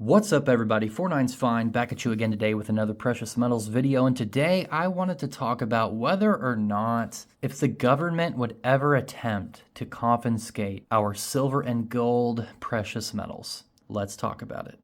What's up everybody, 49's Fine, back at you again today with another precious metals video, and today I wanted to talk about whether or not if the government would ever attempt to confiscate our silver and gold precious metals. Let's talk about it.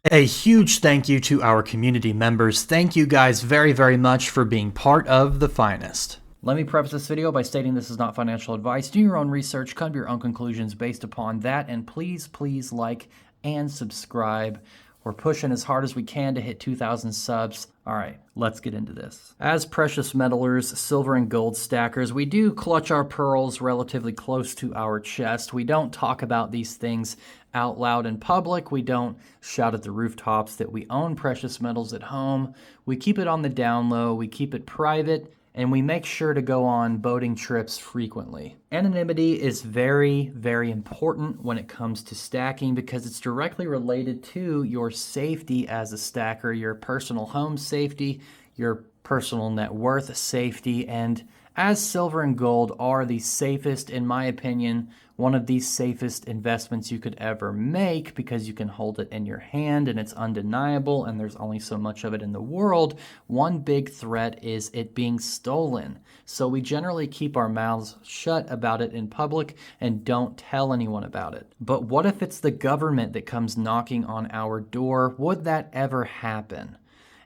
A huge thank you to our community members. Thank you guys very, very much for being part of the finest. Let me preface this video by stating this is not financial advice. Do your own research, come to your own conclusions based upon that, and please like and subscribe. We're pushing as hard as we can to hit 2,000 subs. All right, let's get into this. As precious metalers, silver and gold stackers, we do clutch our pearls relatively close to our chest. We don't talk about these things out loud in public. We don't shout at the rooftops that we own precious metals at home. We keep it on the down low. We keep it private. And we make sure to go on boating trips frequently. Anonymity is very, very important when it comes to stacking because it's directly related to your safety as a stacker, your personal home safety, your personal net worth safety, and as silver and gold are the safest, in my opinion, one of the safest investments you could ever make because you can hold it in your hand and it's undeniable and there's only so much of it in the world. One big threat is it being stolen. So we generally keep our mouths shut about it in public and don't tell anyone about it. But what if it's the government that comes knocking on our door? Would that ever happen?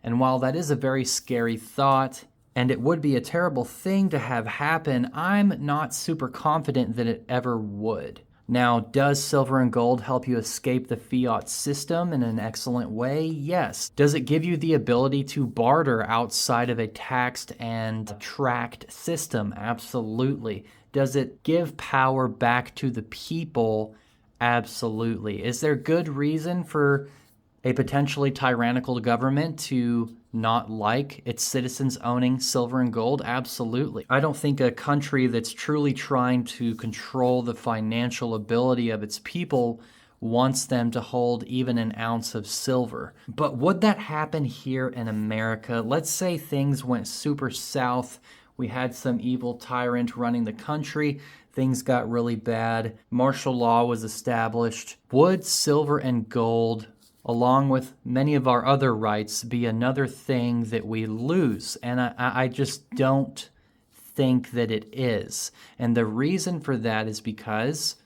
And while that is a very scary thought, and it would be a terrible thing to have happen, I'm not super confident that it ever would. Now, does silver and gold help you escape the fiat system in an excellent way? Yes. Does it give you the ability to barter outside of a taxed and tracked system? Absolutely. Does it give power back to the people? Absolutely. Is there good reason for a potentially tyrannical government to not like its citizens owning silver and gold? Absolutely. I don't think a country that's truly trying to control the financial ability of its people wants them to hold even an ounce of silver. But would that happen here in America? Let's say things went super south. We had some evil tyrant running the country. Things got really bad. Martial law was established. Would silver and gold, along with many of our other rights, be another thing that we lose? And I just don't think that it is. And the reason for that is because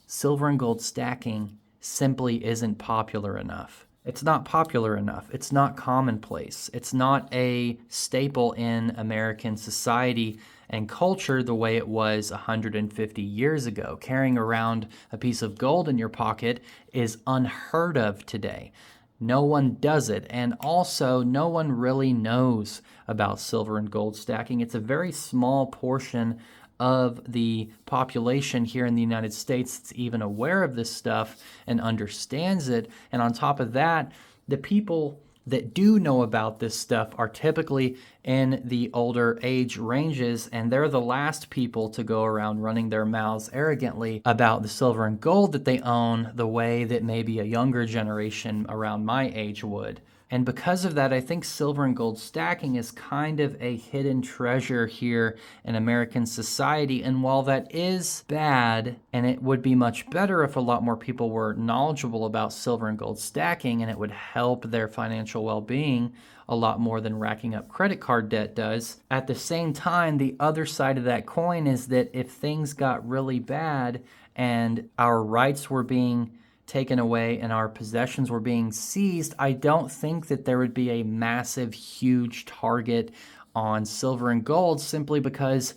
silver and gold stacking simply isn't popular enough. It's not popular enough. It's not commonplace. It's not a staple in American society and culture the way it was 150 years ago. Carrying around a piece of gold in your pocket is unheard of today. No one does it, and also no one really knows about silver and gold stacking. It's a very small portion of the population here in the United States that's even aware of this stuff and understands it. And on top of that, the people that do know about this stuff are typically in the older age ranges, and they're the last people to go around running their mouths arrogantly about the silver and gold that they own the way that maybe a younger generation around my age would. And because of that, I think silver and gold stacking is kind of a hidden treasure here in American society. And while that is bad, and it would be much better if a lot more people were knowledgeable about silver and gold stacking, and it would help their financial well-being a lot more than racking up credit card debt does. At the same time, the other side of that coin is that if things got really bad and our rights were being taken away and our possessions were being seized, I don't think that there would be a massive, huge target on silver and gold simply because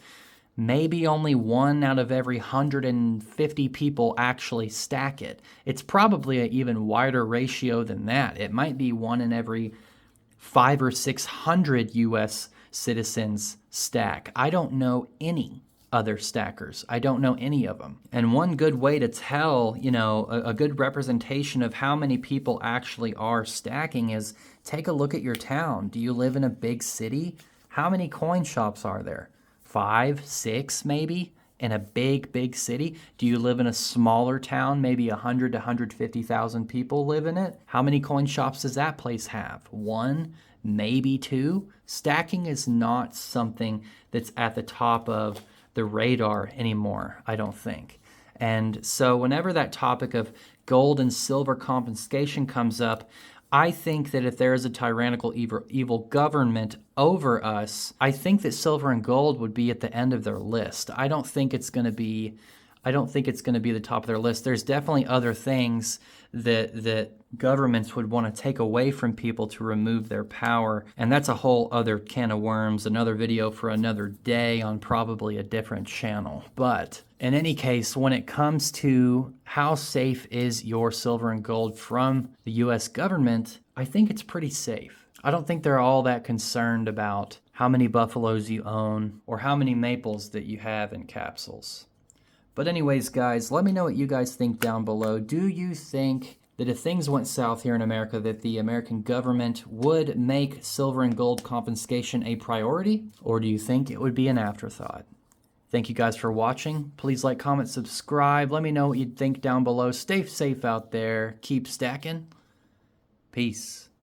maybe only 1 out of every 150 people actually stack it. It's probably an even wider ratio than that. It might be 1 in every 500 or 600 U.S. citizens stack. I don't know any other stackers. I don't know any of them. And one good way to tell, a good representation of how many people actually are stacking is take a look at your town. Do you live in a big city? How many coin shops are there? 5, 6 maybe? in a big city? Do you live in a smaller town, maybe 100 to 150,000 people live in it? How many coin shops does that place have? One, maybe two? Stacking is not something that's at the top of the radar anymore, I don't think. And so whenever that topic of gold and silver confiscation comes up, I think that if there is a tyrannical evil government over us, I think that silver and gold would be at the end of their list. I don't think it's going to be the top of their list. There's definitely other things that governments would want to take away from people to remove their power. And that's a whole other can of worms, another video for another day on probably a different channel. But in any case, when it comes to how safe is your silver and gold from the US government, I think it's pretty safe. I don't think they're all that concerned about how many buffaloes you own or how many maples that you have in capsules. But anyways, guys, let me know what you guys think down below. Do you think that if things went south here in America, that the American government would make silver and gold confiscation a priority? Or do you think it would be an afterthought? Thank you guys for watching. Please like, comment, subscribe. Let me know what you think down below. Stay safe out there. Keep stacking. Peace.